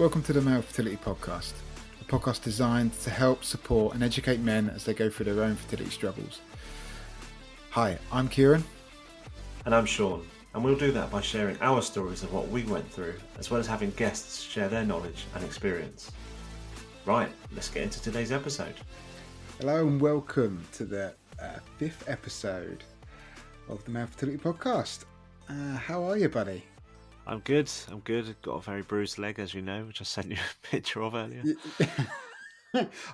Welcome to the Male Fertility Podcast, a podcast designed to help, support and educate men as they go through their own fertility struggles. Hi, I'm Ciaran. And I'm Shaun, and we'll do that by sharing our stories of what we went through, as well as having guests share their knowledge and experience. Right, let's get into today's episode. Hello and welcome to the fifth episode of the Male Fertility Podcast. How are you, buddy? I'm good. I've got a very bruised leg, as you know, which I sent you a picture of earlier.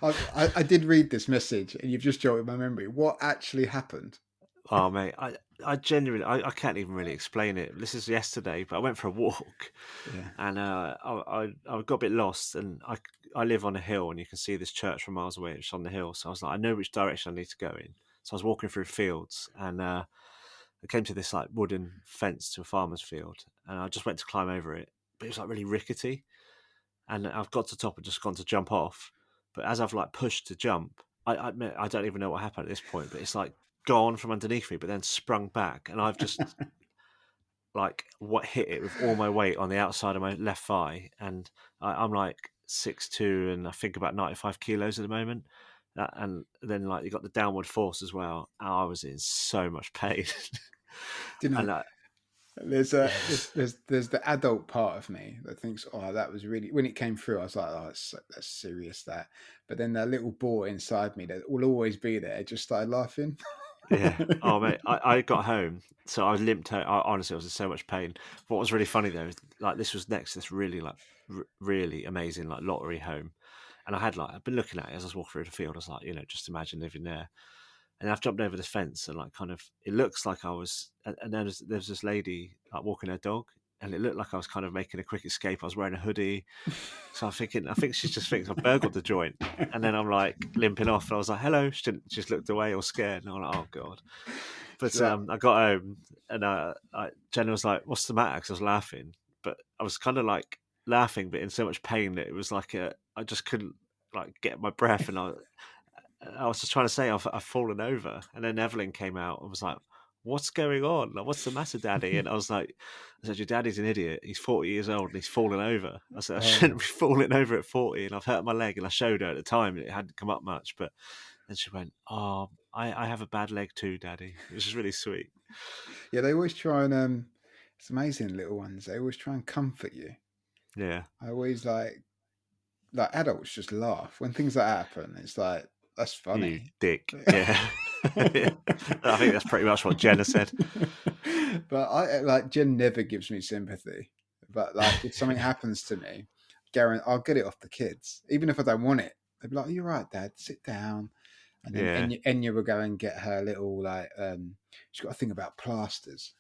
I did read this message and you've just jogged my memory. What actually happened? Oh, mate, I genuinely, I can't even really explain it. This is yesterday, but I went for a walk and I got a bit lost, and I live on a hill and you can see this church from miles away. It's on the hill. So I was like, I know which direction I need to go in. So I was walking through fields and I came to this like wooden fence to a farmer's field, and I just went to climb over it, but it was like really rickety. And I've got to the top and just gone to jump off. But as I've like pushed to jump, I admit I don't even know what happened at this point, but it's like gone from underneath me, but then sprung back, and I've just like hit it with all my weight on the outside of my left thigh, and I'm like 6'2", and I think about 95 kilos at the moment. And then like you got the downward force as well. I was in so much pain. Do you know, there's the adult part of me that thinks, oh, that was really, when it came through, I was like, oh, that's serious, that. But then that little boy inside me that will always be there just started laughing. Yeah. Oh, mate, I got home, so I limped home. Honestly, I was in so much pain. What was really funny though, is like this was next to this really like really amazing like lottery home, and I've been looking at it as I was walking through the field. I was like, just imagine living there. And I've jumped over the fence, and like kind of it looks like I was, and then there's this lady like walking her dog, and it looked like I was kind of making a quick escape. I was wearing a hoodie, so I think she just thinks I've burgled the joint. And then I'm like limping off, and I was like, hello. She didn't, just looked away or scared, and I'm like, oh god. But I got home, and Jenna was like, what's the matter? Because I was laughing, but I was kind of like laughing, but in so much pain that it was like I just couldn't like get my breath, and I was just trying to say I've fallen over. And then Evelyn came out and was like, what's going on? Like, what's the matter, Daddy? And I said, your daddy's an idiot. He's 40 years old and he's fallen over. I said, I shouldn't be falling over at 40, and I've hurt my leg. And I showed her at the time, and it hadn't come up much. But then she went, oh, I have a bad leg too, Daddy. Which is really sweet. Yeah, they always try and, it's amazing, little ones. They always try and comfort you. Yeah. I always like adults just laugh. When things like that happen, it's like, that's funny. You dick. Yeah. Yeah. I think that's pretty much what Jenna said. But Jen never gives me sympathy. But like if something happens to me, I'll get it off the kids. Even if I don't want it. They'll be like, you're right, Dad, sit down. And then Enya will go and get her little she's got a thing about plasters.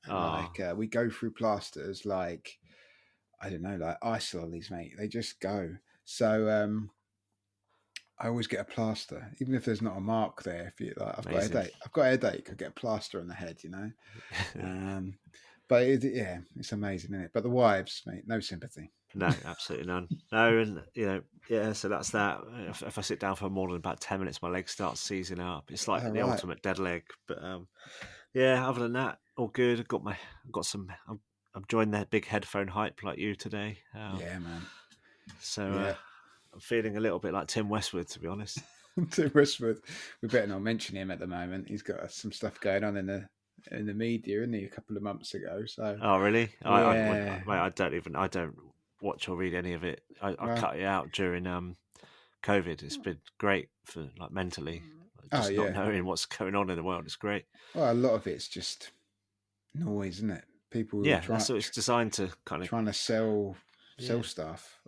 And we go through plasters like, I don't know, like ice lollies, mate. They just go. So I always get a plaster, even if there's not a mark there. If you like, I've got a headache. I get a plaster on the head, But it's amazing, isn't it? But the wives, mate, no sympathy. No, absolutely none. No, and so that's that. If I sit down for more than about 10 minutes, my leg starts seizing up. It's like the ultimate dead leg. But other than that, all good. I've joined that big headphone hype like you today. Yeah, man. So I'm feeling a little bit like Tim Westwood, to be honest. Tim Westwood, we better not mention him at the moment. He's got some stuff going on in the media, isn't he? A couple of months ago. So. Oh really? Yeah. I don't watch or read any of it. I cut it out during COVID. It's been great for like mentally, just not knowing what's going on in the world. It's great. Well, a lot of it's just noise, isn't it? People. That's what it's designed to kind of trying to sell stuff.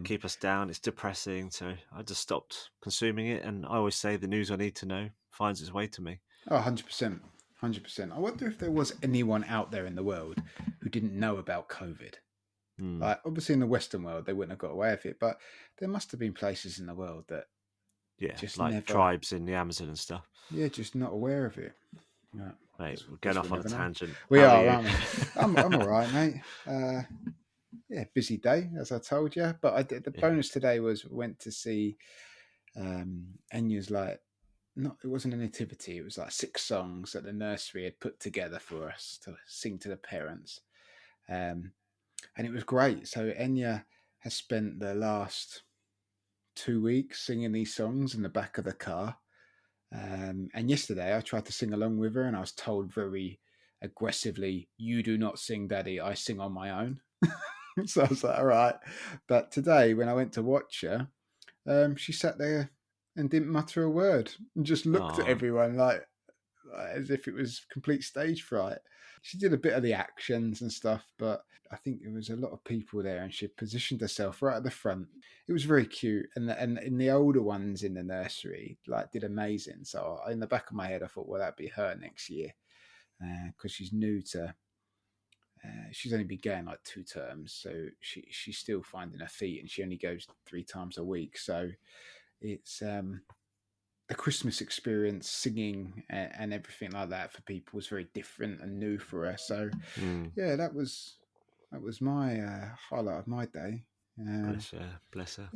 Keep us down. It's depressing. So I just stopped consuming it. And I always say the news I need to know finds its way to me. Oh, 100%. 100%. I wonder if there was anyone out there in the world who didn't know about COVID. Like obviously in the Western world, they wouldn't have got away with it, but there must have been places in the world that just like tribes in the Amazon and stuff. Yeah, just not aware of it. Yeah. Mate, we're going off on a tangent. We are, aren't we? I'm all right, mate. Busy day, as I told you. But the bonus today was went to see Enya's it wasn't a nativity. It was like 6 songs that the nursery had put together for us to sing to the parents. And it was great. So Enya has spent the last 2 weeks singing these songs in the back of the car. And yesterday I tried to sing along with her, and I was told very aggressively, "You do not sing, Daddy. I sing on my own." So I was like, all right. But today, when I went to watch her, she sat there and didn't mutter a word and just looked at Oh, everyone like as if it was complete stage fright. She did a bit of the actions and stuff, but I think there was a lot of people there, and she positioned herself right at the front. It was very cute, and the older ones in the nursery like did amazing. So in the back of my head, I thought, well, that'd be her next year because she's new to. She's only been going like 2 terms, so she's still finding her feet, and she only goes 3 times a week. So it's the Christmas experience, singing and everything like that for people was very different and new for her. So yeah, that was my highlight of my day. bless her, bless her.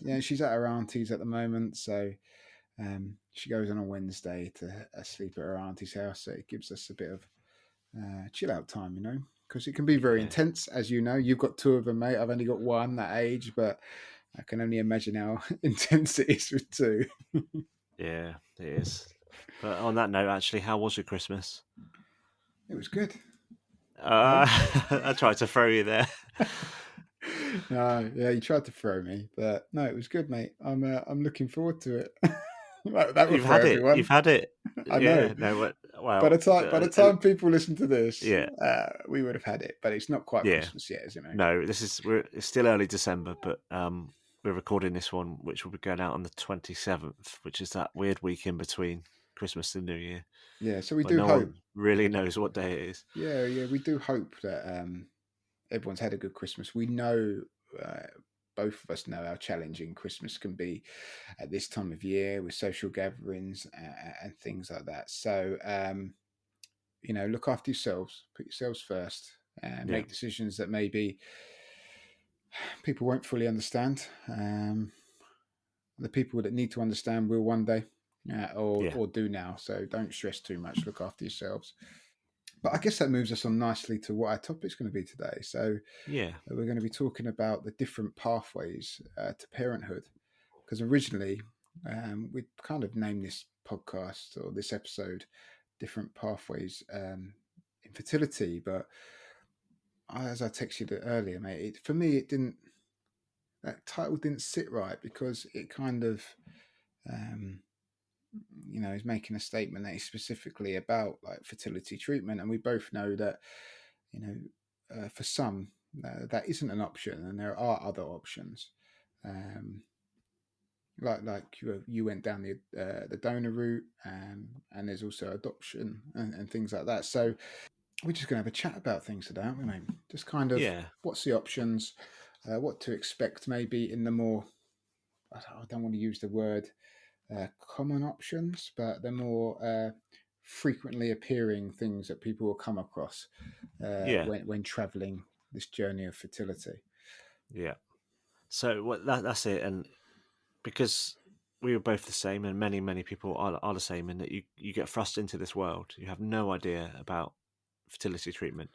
Yeah, she's at her auntie's at the moment, so she goes on a Wednesday to sleep at her auntie's house. So it gives us a bit of chill out time, because it can be very Yeah, intense, as you know. You've got two of them, mate. I've only got one that age, but I can only imagine how intense it is with two. yeah, it is. But on that note, actually, how was your Christmas? It was good. Hey? I tried to throw you there. No, yeah, you tried to throw me, but no, it was good, mate. I'm looking forward to it. that would You've throw had it. You've everyone. had it. I know. Yeah. No. What? By Well. the time people listen to this, Yeah. we would have had it. But it's not quite Yeah. Christmas yet, is it, mate? No. It's still early December, but we're recording this one, which will be going out on the 27th, which is that weird week in between Christmas and New Year, Yeah. So we where do no hope. one really knows what day it is. Yeah, we do hope that everyone's had a good Christmas. We know, both of us know how challenging Christmas can be at this time of year with social gatherings and things like that. So, look after yourselves, put yourselves first, and Yeah. make decisions that maybe people won't fully understand. The people that need to understand will one day, Yeah. or do now. So don't stress too much. Look after yourselves. But I guess that moves us on nicely to what our topic's going to be today. So Yeah. we're going to be talking about the different pathways to parenthood. Because originally, we kind of named this podcast or this episode "Different Pathways Infertility," but as I texted you earlier, mate, for me it didn't. That title didn't sit right because it kind of, um, is making a statement that is specifically about like fertility treatment, and we both know that, for some that isn't an option, and there are other options. Um, like you went down the donor route, and there's also adoption and things like that. So we're just going to have a chat about things today, aren't we, mate? Just kind of Yeah. what's the options, what to expect maybe in the more, I don't want to use the word common options, but the more frequently appearing things that people will come across Yeah. when traveling this journey of fertility. Yeah. So that's it, and because we were both the same, and many people are the same, in that you get thrust into this world, you have no idea about fertility treatment,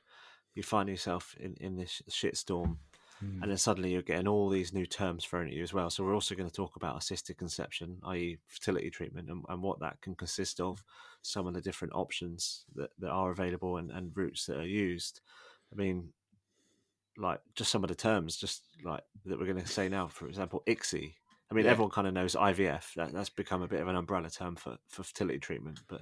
you find yourself in this shitstorm, Mm. and then suddenly you're getting all these new terms thrown at you as well. So we're also going to talk about assisted conception, i.e. fertility treatment, and what that can consist of, some of the different options that are available, and routes that are used. I mean, like just some of the terms, just like that we're going to say now. For example, ICSI. I mean, Yeah, everyone kind of knows IVF. That's become a bit of an umbrella term for fertility treatment, but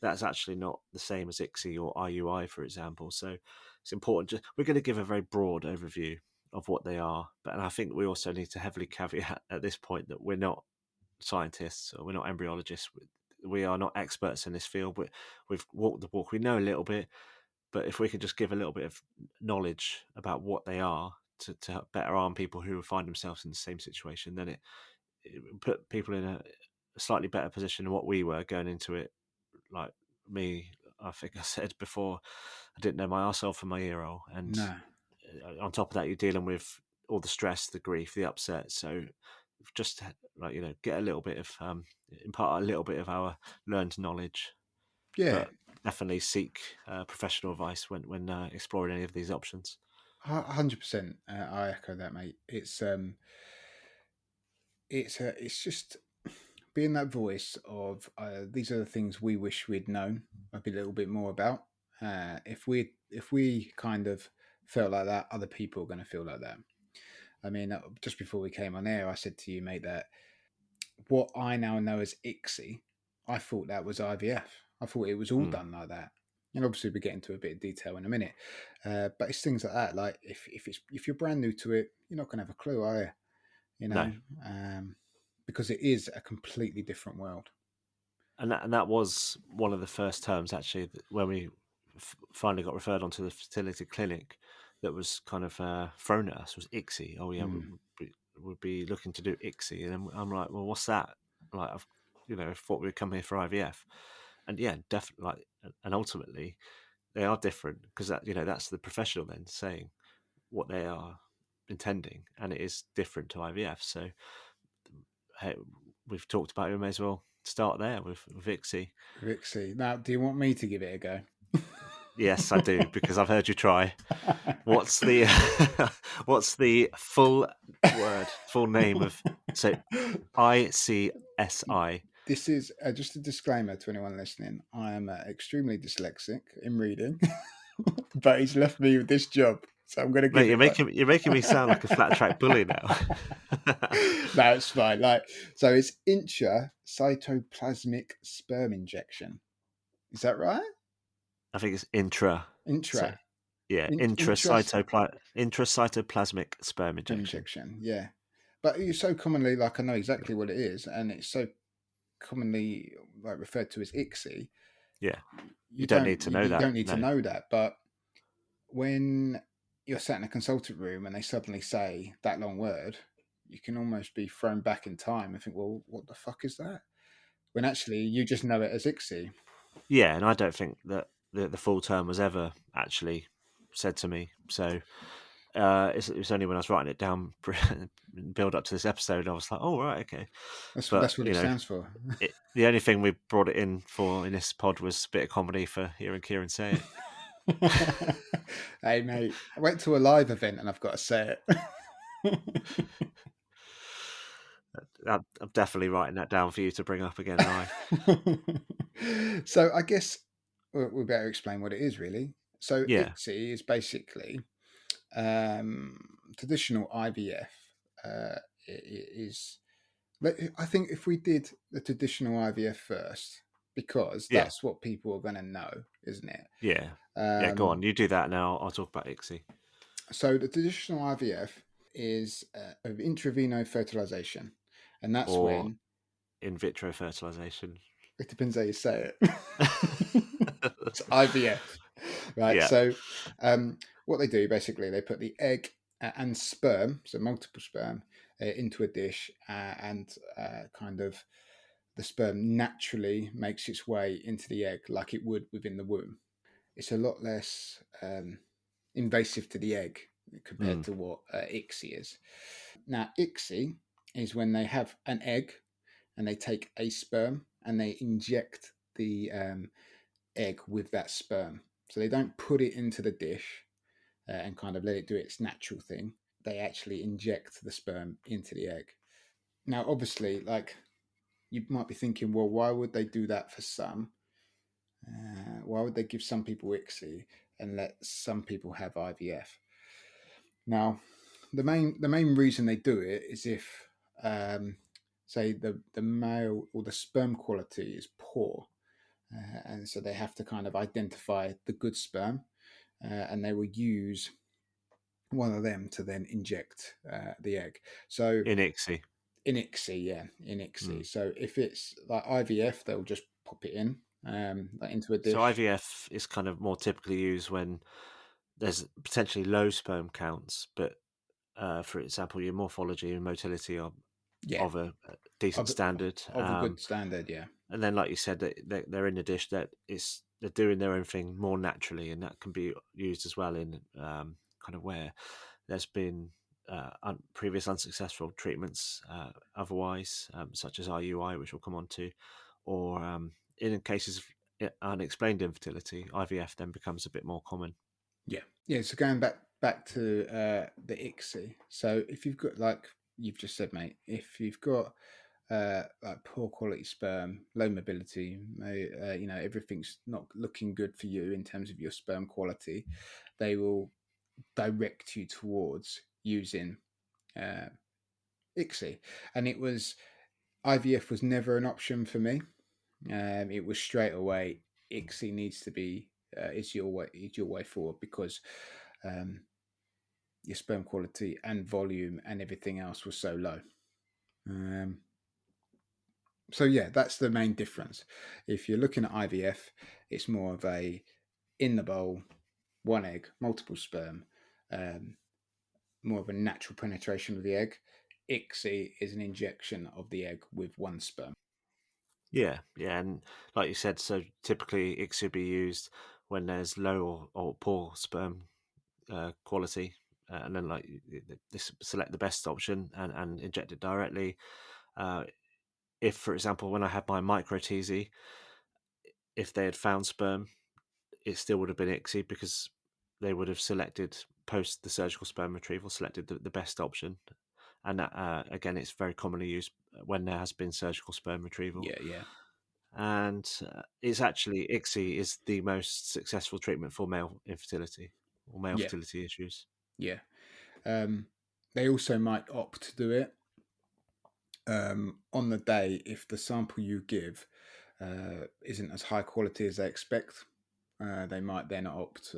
that's actually not the same as ICSI or IUI, for example. So it's important. We're going to give a very broad overview of what they are, but and I think we also need to heavily caveat at this point that we're not scientists or we're not embryologists. We are not experts in this field. We've walked the walk. We know a little bit, but if we could just give a little bit of knowledge about what they are to better arm people who find themselves in the same situation, then it would put people in a slightly better position than what we were going into it. Like me, I think I said before, I didn't know my arsehole from my ear hole, and no, on top of that, you're dealing with all the stress, the grief, the upset. So just like get a little bit of impart a little bit of our learned knowledge, yeah, but definitely seek professional advice when exploring any of these options. 100%. I echo that, mate. It's just being that voice of these are the things we wish we'd known maybe a little bit more about. If we kind of felt like that, other people are going to feel like that. I mean, just before we came on air, I said to you, mate, that what I now know as ICSI, I thought that was IVF. I thought it was all Mm. done like that. And obviously, we get into a bit of detail in a minute. But it's things like that. Like if you're brand new to it, you're not going to have a clue, are you? You No, know, because it is a completely different world. and that was one of the first terms actually when we finally got referred onto the fertility clinic that was kind of thrown at us was ICSI. Oh yeah, Mm. we'd be looking to do ICSI, and I'm like, well, what's that? Like, I thought we'd come here for IVF, and yeah, definitely. Like, and ultimately, they are different because that's the professional then saying what they are intending, and it is different to IVF. So, hey, we've talked about it. We may as well start there with ICSI. Vixie. Now, do you want me to give it a go? Yes, I do because I've heard you try. What's the what's the full name of so ICSI? This is just a disclaimer to anyone listening. I am extremely dyslexic in reading, but he's left me with this job, so I'm going to Mate, give it. you're making me sound like a flat track bully now. No, it's fine. So it's intracytoplasmic sperm injection. Is that right? I think it's intra. So Intra, yeah, intra intracytoplasmic sperm sperm injection. injection. Yeah, but it's so commonly I know exactly what it is, and it's so commonly referred to as ICSI. Yeah, You you don't don't need to you, know you that. don't need to No. know that, but when you're sat in a consultant room and they suddenly say that long word, you can almost be thrown back in time and think, well, what the fuck is that? When actually you just know it as ICSI. Yeah, and I don't think that the full term was ever actually said to me. So it's only when I was writing it down, build up to this episode, I was like, oh right, okay. But That's what it stands for. the only thing we brought it in for in this pod was a bit of comedy for hearing Ciaran say it. Hey mate, I went to a live event and I've got to say it. I'm definitely writing that down for you to bring up again live. So I guess we better explain what it is really. So Yeah, ICSI is basically traditional IVF. Is I think if we did the traditional IVF first, because yeah, that's what people are going to know, isn't it? yeah, yeah. Go on, Um, you do that now. I'll talk about ICSI so the traditional IVF is of intravenous fertilization, and that's or when in vitro fertilization. it depends how you say it. It's IVF, right? Yeah, So, what they do basically, they put the egg and sperm, so multiple sperm, into a dish, and kind of the sperm naturally makes its way into the egg like it would within the womb. It's a lot less invasive to the egg compared mm. to what ICSI is. Now, ICSI is when they have an egg and they take a sperm and they inject the egg with that sperm. So they don't put it into the dish and kind of let it do its natural thing. They actually inject the sperm into the egg. Now, obviously, you might be thinking, well, why would they do that for some? Why would they give some people ICSI and let some people have IVF? Now, the main reason they do it is if, say, the male or the sperm quality is poor, and so they have to kind of identify the good sperm, and they will use one of them to then inject the egg. So In ICSI. in ICSI, yeah, in Mm. ICSI. So if it's like IVF, they'll just pop it in into a So dish. IVF is kind of more typically used when there's potentially low sperm counts, but for example, your morphology and motility are Yeah, of a decent of standard. of a good standard. Yeah, And then, like you said, they're in the dish that they're doing their own thing more naturally, and that can be used as well in kind of where there's been previous unsuccessful treatments otherwise, such as IUI, which we'll come on to, or in cases of unexplained infertility, IVF then becomes a bit more common. yeah. So going back back to the ICSI. So if you've got, like you've just said, mate, if you've got like poor quality sperm, low mobility, everything's not looking good for you in terms of your sperm quality, they will direct you towards using uh, ICSI. And IVF was never an option for me. It was straight away ICSI needs to be is your way forward, because um, your sperm quality and volume and everything else was so low. Um, so yeah, that's the main difference. If you're looking at IVF, it's more of a in the bowl, one egg, multiple sperm, um, more of a natural penetration of the egg. ICSI is an injection of the egg with one sperm. Yeah, yeah, and like you said, so typically it should be used when there's low or poor sperm quality, and then like this select the best option and inject it directly. If, for example, when I had my micro TZ, if they had found sperm, it still would have been ICSI because they would have selected post the surgical sperm retrieval, selected the best option, and that, again, it's very commonly used when there has been surgical sperm retrieval. Yeah, yeah, And it's actually ICSI is the most successful treatment for male infertility or male yeah, fertility issues. yeah. They also might opt to do it on the day if the sample you give isn't as high quality as they expect. They might then opt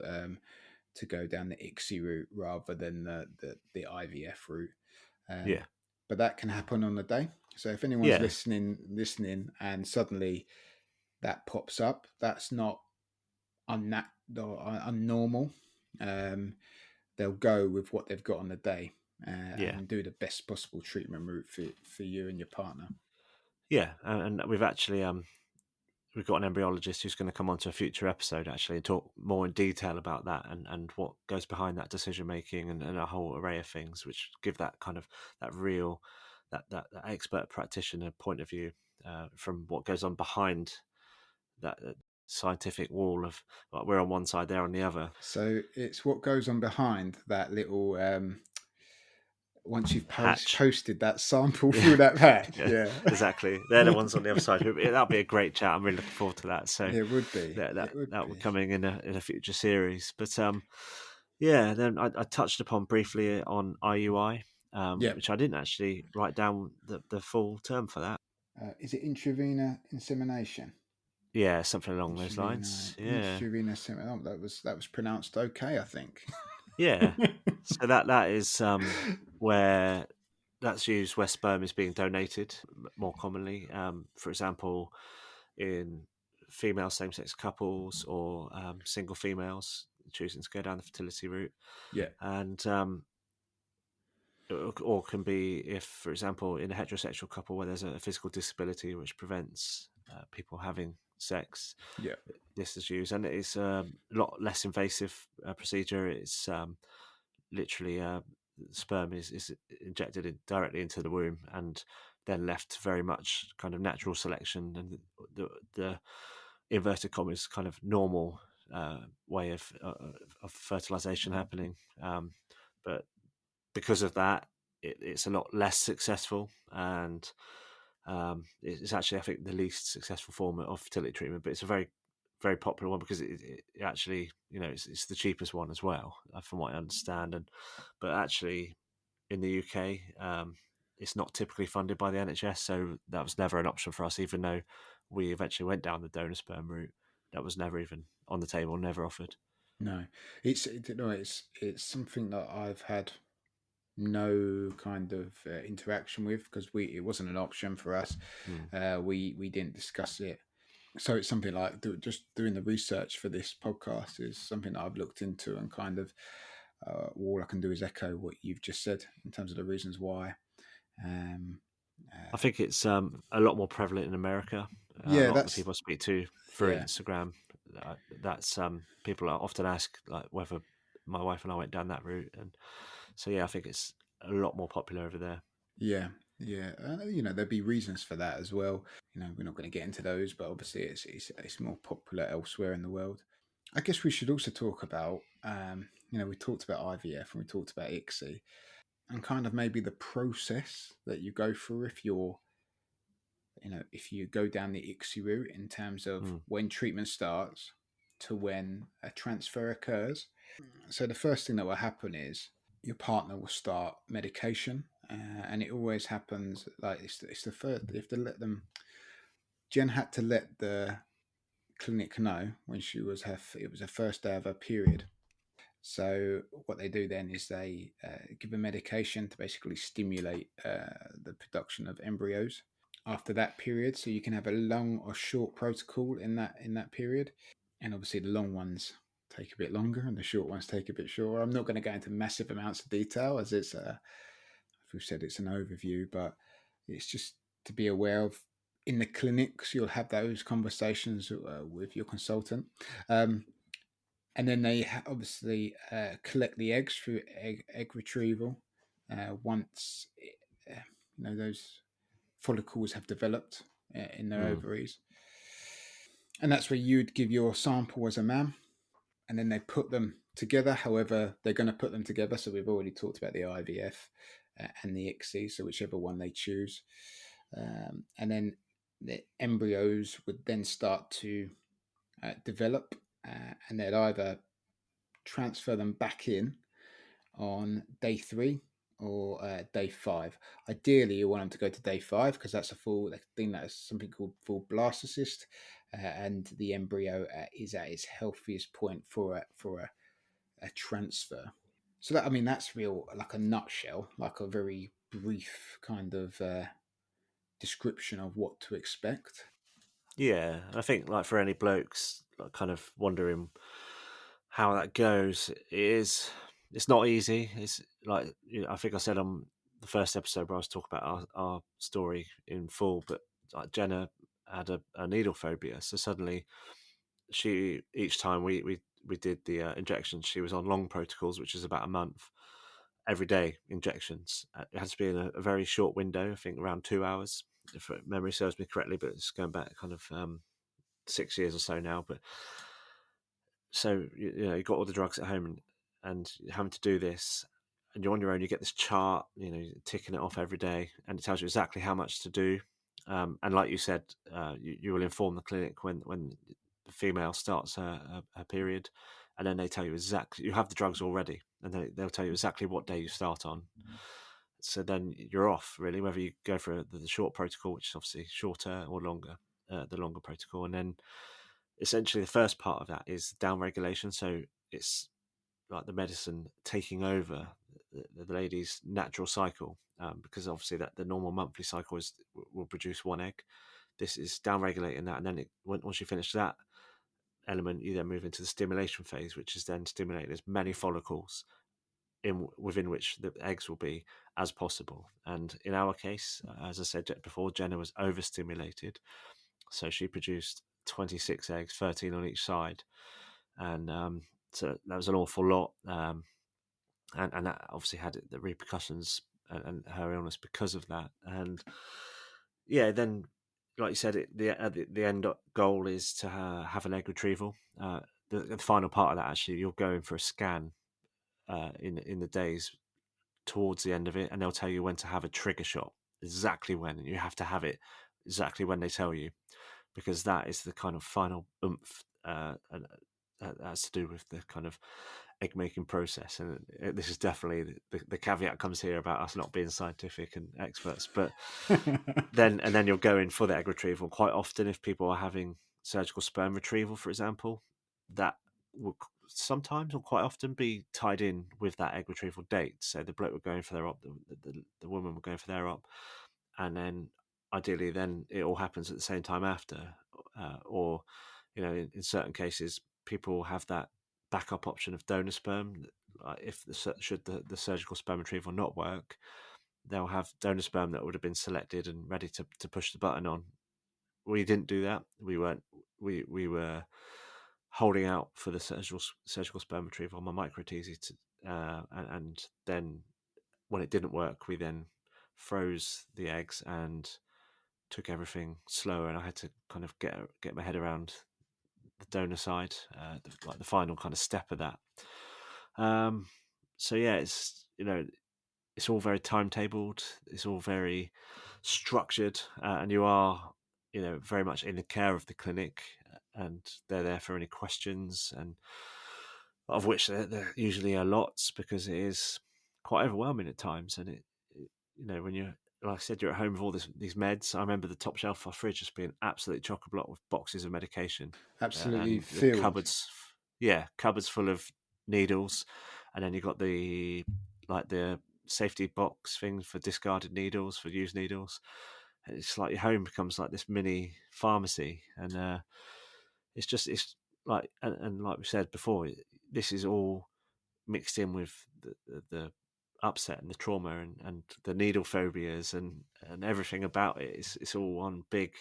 to go down the ICSI route rather than the IVF route. Yeah, But that can happen on the day. So if anyone's yeah, listening, and suddenly that pops up, that's not unnormal. Um, they'll go with what they've got on the day yeah, and do the best possible treatment route for you and your partner. yeah. And we've actually we've got an embryologist who's going to come on to a future episode actually and talk more in detail about that and what goes behind that decision making and a whole array of things which give that kind of that real that expert practitioner point of view from what goes on behind that scientific wall of like, we're on one side, they're on the other. So it's what goes on behind that little once you've Hatch. posted that sample Yeah, through that patch. yeah, Yeah. exactly. They're the ones on the other side. That'll be a great chat. I'm really looking forward to that. So It would be. that It that would that will be be. coming in a future series. But yeah. Then I touched upon briefly on IUI, Yeah. which I didn't actually write down the full term for that. Is it intravenous insemination? Yeah, something along those lines. Yeah, Intravenous insemination. Oh, that was pronounced okay, I think. yeah. So that is where that's used where sperm is being donated more commonly. For example, in female same-sex couples or single females choosing to go down the fertility route, Yeah. and or can be if, for example, in a heterosexual couple where there's a physical disability which prevents people having sex. Yeah. This is used, and it's a lot less invasive procedure. It's literally sperm is injected directly into the womb and then left very much kind of natural selection and the inverted commas kind of normal way of fertilization happening. But because of that, it's a lot less successful, and it's actually, I think, the least successful form of fertility treatment. But it's a very, very popular one because it actually, it's the cheapest one as well, from what I understand. But actually, in the UK, it's not typically funded by the NHS, so that was never an option for us. Even though we eventually went down the donor sperm route, that was never even on the table, never offered. No, it's something that I've had no kind of interaction with, because it wasn't an option for us. Mm. We didn't discuss it, so it's something like just doing the research for this podcast is something that I've looked into, and kind of all I can do is echo what you've just said in terms of the reasons why. Um, I think it's a lot more prevalent in America. A yeah, lot of the that's people I speak to through yeah, Instagram, that's people often ask like whether my wife and I went down that route, and so yeah, I think it's a lot more popular over there. yeah, yeah. There'd be reasons for that as well. We're not going to get into those, but obviously it's more popular elsewhere in the world. I guess we should also talk about we talked about IVF and we talked about ICSI, and kind of maybe the process that you go through if you go down the ICSI route in terms of when treatment starts to when a transfer occurs. So the first thing that will happen is your partner will start medication, and it always happens like it's the first. You have to let them. Jen had to let the clinic know when it was her first day of her period. So what they do then is they give a medication to basically stimulate the production of embryos after that period. So you can have a long or short protocol in that period, and obviously the long ones take a bit longer and the short ones take a bit shorter. I'm not going to go into massive amounts of detail as as we've said, it's an overview, but it's just to be aware of. In the clinics, you'll have those conversations with your consultant. And then they obviously collect the eggs through egg retrieval. Once those follicles have developed in their ovaries, and that's where you'd give your sample as a man, and then they put them together. However, they're going to put them together. So we've already talked about the IVF and the ICSI, so whichever one they choose, and then the embryos would then start to develop, and they'd either transfer them back in on day 3 or day 5. Ideally, you want them to go to day 5 because that's a full thing. That is something called full blastocyst, and the embryo is at its healthiest point for a transfer. So that's real, like a nutshell, like a very brief kind of description of what to expect. Yeah, I think like for any blokes, like, kind of wondering how that goes, it's not easy. It's like I think I said on the first episode where I was talking about our story in full, but like Jenna had a needle phobia, so suddenly each time we did the injections, she was on long protocols, which is about a month every day injections. It has to be in a very short window, I think around 2 hours, if memory serves me correctly, but it's going back kind of 6 years or so now. But so you got all the drugs at home and having to do this, and you're on your own. You get this chart, ticking it off every day, and it tells you exactly how much to do. And like you said, you will inform the clinic when the female starts her period, and then they tell you exactly, you have the drugs already, and they'll tell you exactly what day you start on. So then you're off, really, whether you go for the short protocol, which is obviously shorter, or longer, the longer protocol. And then essentially the first part of that is down regulation. So it's like the medicine taking over the lady's natural cycle, because obviously that the normal monthly cycle will produce one egg. This is down regulating that, and then once you finish that element, you then move into the stimulation phase, which is then stimulating as many follicles within which the eggs will be as possible. And in our case, as I said before, Jenna was overstimulated, so she produced 26 eggs, 13 on each side, and so that was an awful lot, and that obviously had the repercussions and her illness because of that. And yeah, then like you said, the end goal is to have an egg retrieval. The final part of that, actually, you're going for a scan in the days towards the end of it, and they'll tell you when to have a trigger shot, exactly when, and you have to have it exactly when they tell you, because that is the kind of final oomph, and that has to do with the kind of egg making process. And this is definitely the caveat comes here about us not being scientific and experts, but then you're going for the egg retrieval. Quite often, if people are having surgical sperm retrieval, for example, that will sometimes or quite often be tied in with that egg retrieval date. So the bloke were going for their op, the woman were going for their op, and then ideally then it all happens at the same time after, or in certain cases people have that backup option of donor sperm. If should the surgical sperm retrieval not work, they'll have donor sperm that would have been selected and ready to push the button on. We didn't do that. We weren't. We were holding out for the surgical sperm retrieval on my microTZ, and then when it didn't work, we then froze the eggs and took everything slower, and I had to kind of get my head around the donor side, like the final kind of step of that. So yeah, it's it's all very timetabled. It's all very structured, and you are very much in the care of the clinic, and they're there for any questions, and of which there usually are lots, because it is quite overwhelming at times. And when you're, like I said, you're at home with all these meds. I remember the top shelf of our fridge just being absolutely chock a block with boxes of medication, Absolutely and the filled. cupboards full of needles, and then you got the safety box thing for discarded needles, for used needles. And it's like your home becomes like this mini pharmacy, and it's like, and like we said before, this is all mixed in with the upset and the trauma, and the needle phobias, and everything about it. It's all one big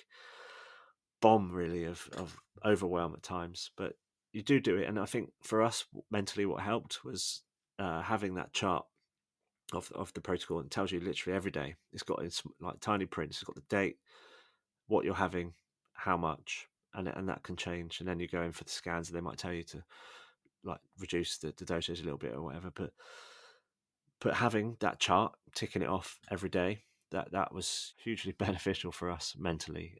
bomb, really, of overwhelm at times. But you do it, and I think for us mentally, what helped was having that chart of the protocol, and it tells you literally every day. It's got like tiny prints. It's got the date, what you're having, how much, and that can change. And then you go in for the scans, and they might tell you to like reduce the dosage a little bit or whatever. But having that chart, ticking it off every day, that was hugely beneficial for us mentally.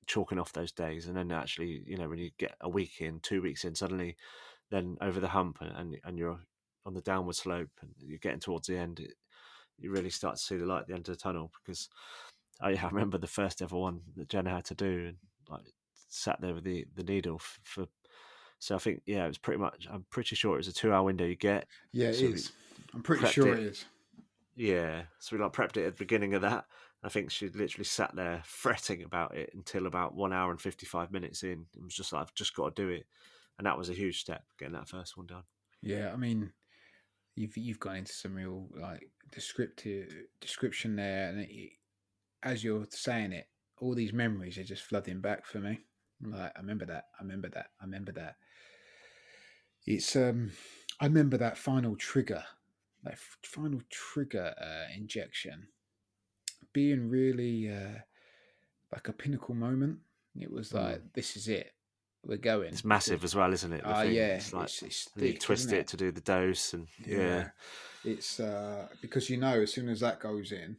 Chalking off those days, and then actually, when you get a week in, 2 weeks in, suddenly then over the hump, and you're on the downward slope, and you're getting towards the end, you really start to see the light at the end of the tunnel. Because I remember the first ever one that Jenna had to do, and like sat there with the needle for. So I think, yeah, it was pretty much. I'm pretty sure it was a 2 hour window you get. Yeah, it So we is. I'm pretty prepped sure it. it is. Yeah, so we like prepped it at the beginning of that. I think she literally sat there fretting about it until about 1 hour and 55 minutes in. It was just like, I've just got to do it, and that was a huge step, getting that first one done. Yeah, I mean, you've gone into some real like description there, and as you're saying it, all these memories are just flooding back for me. I'm like, I remember that. I remember that. I remember that. It's I remember that final trigger, injection being really like a pinnacle moment. It was like, Mm. this is it. We're going. It's massive as well, isn't it? The thing, Yeah, it's like, it's and you thick, isn't twist it it? to do the dose, and yeah, Yeah, it's because as soon as that goes in,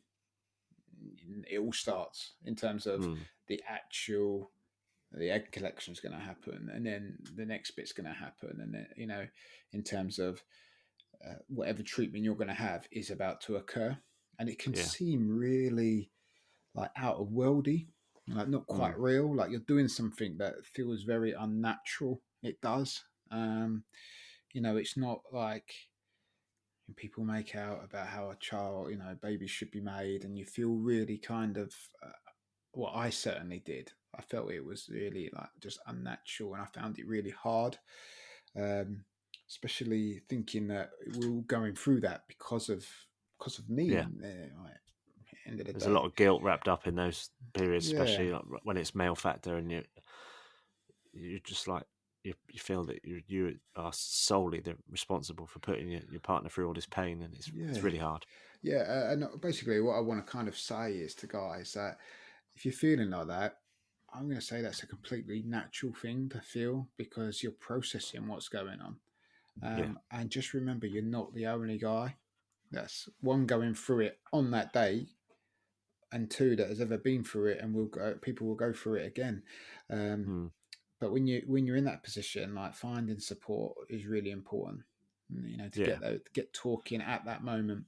it all starts in terms of mm. the egg collection is going to happen, and then the next bit's going to happen, and then in terms of whatever treatment you're going to have is about to occur, and it can Yeah, seem really like out of worldy, like not mm. quite real, like you're doing something that feels very unnatural. It does. It's not like people make out about how a child, babies should be made, and you feel really kind of what I certainly did. I felt it was really like just unnatural, and I found it really hard, um, especially thinking that we're all going through that because of me. Yeah. And end of the There's a day, lot of guilt wrapped up in those periods, yeah, especially like when it's male factor, and you just like, you feel that you are solely responsible for putting your partner through all this pain, and it's yeah, really hard. yeah. And basically, what I want to kind of say is to guys that if you're feeling like that, I'm going to say that's a completely natural thing to feel because you're processing what's going on. Yeah, And just remember, you're not the only guy that's one going through it on that day, and two that has ever been through it, and people will go through it again. Um, mm. but when you're in that position, like finding support is really important. To Yeah. get talking at that moment.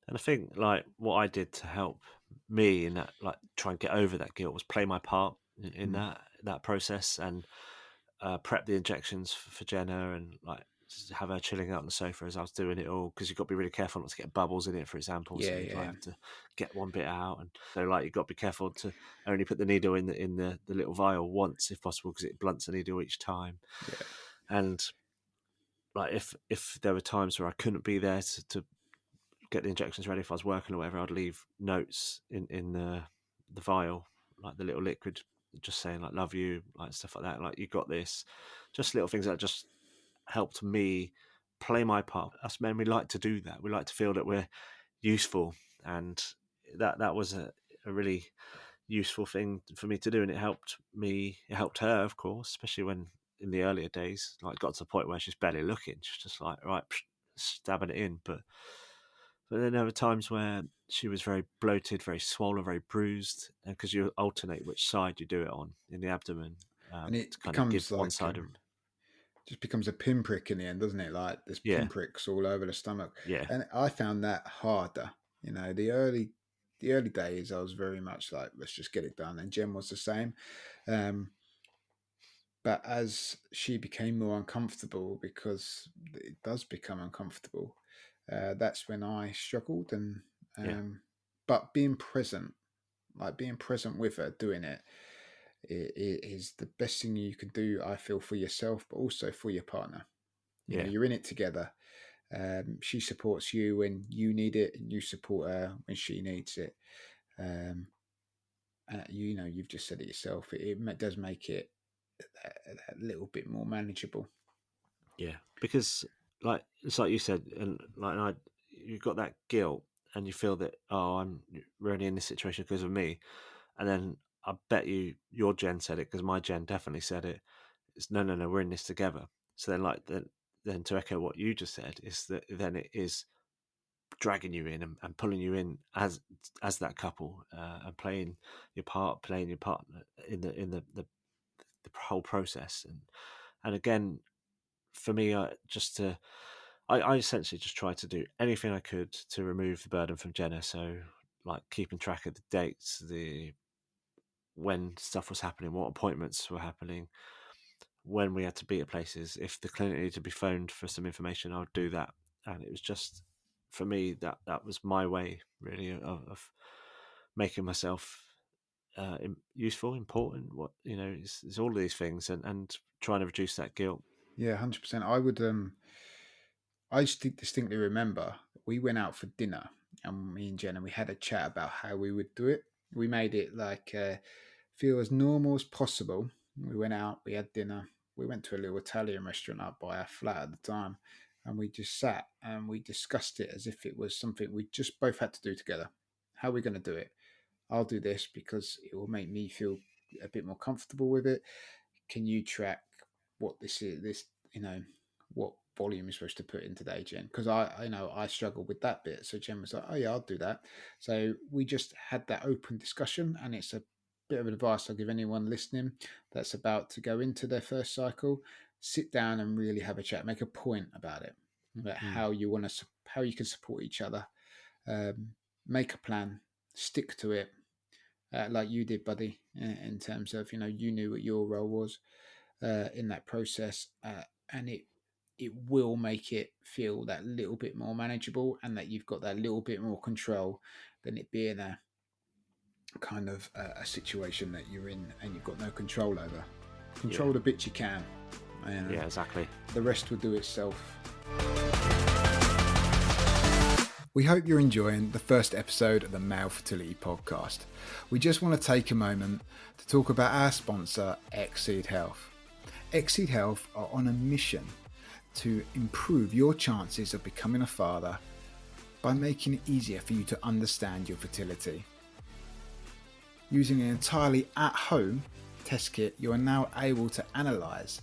And I think like what I did to help me in that, like try and get over that guilt, was play my part in Mm. that process, and prep the injections for Jenna, and like just have her chilling out on the sofa as I was doing it all, because you've got to be really careful not to get bubbles in it, for example. So Yeah, you'd like yeah, have to get one bit out, and so like you've got to be careful to only put the needle in the little vial once if possible, because it blunts the needle each time. yeah, And like if there were times where I couldn't be there to get the injections ready, if I was working or whatever, I'd leave notes in the vial, like the little liquid, just saying like "love you," like stuff like that, like "you got this," just little things that just helped me play my part. Us men, we like to do that. We like to feel that we're useful, and that was a really useful thing for me to do, and it helped me. It helped her, of course, especially when in the earlier days, like got to the point where she's barely looking. She's just like, right, stabbing it in. But then there were times where she was very bloated, very swollen, very bruised, and because you alternate which side you do it on in the abdomen, And it to kind of give becomes one like side a just becomes a pinprick in the end, doesn't it? Like there's yeah, pinpricks all over the stomach, yeah, and I found that harder. You know, the early days, I was very much like, let's just get it done, and Jen was the same. Um, but as she became more uncomfortable, because it does become uncomfortable, that's when I struggled. And yeah, but being present with her, doing it is the best thing you can do. I feel for yourself, but also for your partner. You know, yeah, you're in it together. She supports you when you need it, and you support her when she needs it. Um, you know, you've just said it yourself. It does make it a little bit more manageable. yeah. Because like it's like you said, and like you got that guilt, and you feel that I'm really in this situation because of me, and then I bet your Jen said it because my Jen definitely said it. It's no, no, no, we're in this together. So then to echo what you just said is that then it is dragging you in and pulling you in as that couple, and playing your part, playing your part in the whole process. And again, for me, I essentially just tried to do anything I could to remove the burden from Jenna. So like keeping track of the dates, the when stuff was happening, what appointments were happening, when we had to be at places. If the clinic needed to be phoned for some information, I would do that. And it was just for me that was my way really of making myself useful, important. What it's all of these things, and trying to reduce that guilt. Yeah, 100%. I distinctly remember we went out for dinner, and me and Jen, and we had a chat about how we would do it. We made it like feel as normal as possible. We went out, we had dinner. We went to a little Italian restaurant up by our flat at the time, and we just sat and we discussed it as if it was something we just both had to do together. How are we going to do it? I'll do this because it will make me feel a bit more comfortable with it. Can you track what this is? This, you know, what volume you're supposed to put in today, Jen? Because I struggle with that bit. So Jen was like, oh yeah, I'll do that. So we just had that open discussion, and it's a bit of advice I'll give anyone listening that's about to go into their first cycle. Sit down and really have a chat. Make a point about it, about Mm. how you can support each other. Make a plan, stick to it, like you did, buddy. In terms of you knew what your role was in that process, and it will make it feel that little bit more manageable, and that you've got that little bit more control than it being a kind of a situation that you're in and you've got no control over. Yeah, Control the bits you can, and yeah, exactly. the rest will do itself. We hope you're enjoying the first episode of the Male Fertility Podcast. We just want to take a moment to talk about our sponsor, Exceed Health. Exceed Health are on a mission to improve your chances of becoming a father by making it easier for you to understand your fertility. Using an entirely at-home test kit, you are now able to analyse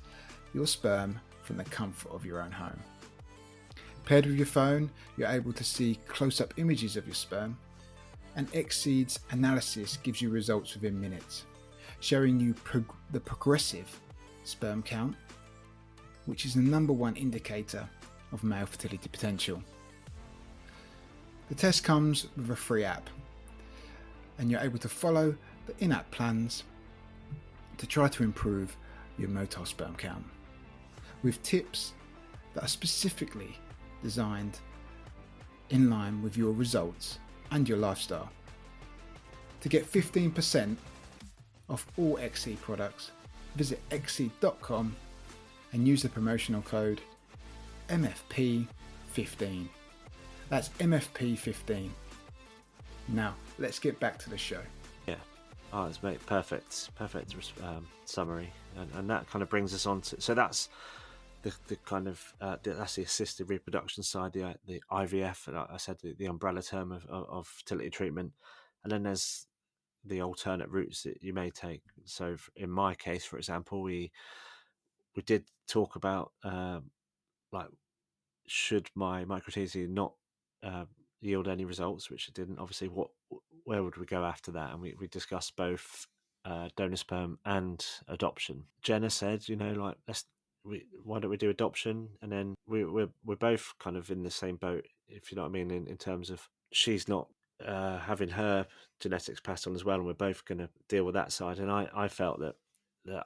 your sperm from the comfort of your own home. Paired with your phone, you're able to see close-up images of your sperm, and Exceed's analysis gives you results within minutes, showing you the progressive sperm count, which is the number one indicator of male fertility potential. The test comes with a free app, and you're able to follow the in-app plans to try to improve your motile sperm count, with tips that are specifically designed in line with your results and your lifestyle. To get 15% off all Exceed products, visit exceed.com and use the promotional code MFP15. That's MFP15. Now, let's get back to the show. Yeah. Oh, it's made perfect summary, and that kind of brings us on to, so that's the kind of that's the assisted reproduction side, the IVF, and I said the umbrella term of fertility treatment, and then there's the alternate routes that you may take. So in my case, for example, we did talk about like, should my microtesia not yield any results, which it didn't. Obviously, where would we go after that? And we discussed both donor sperm and adoption. Jenna said, like, why don't we do adoption? And then we're both kind of in the same boat, if you know what I mean, in terms of she's not having her genetics passed on as well, and we're both going to deal with that side. And I felt that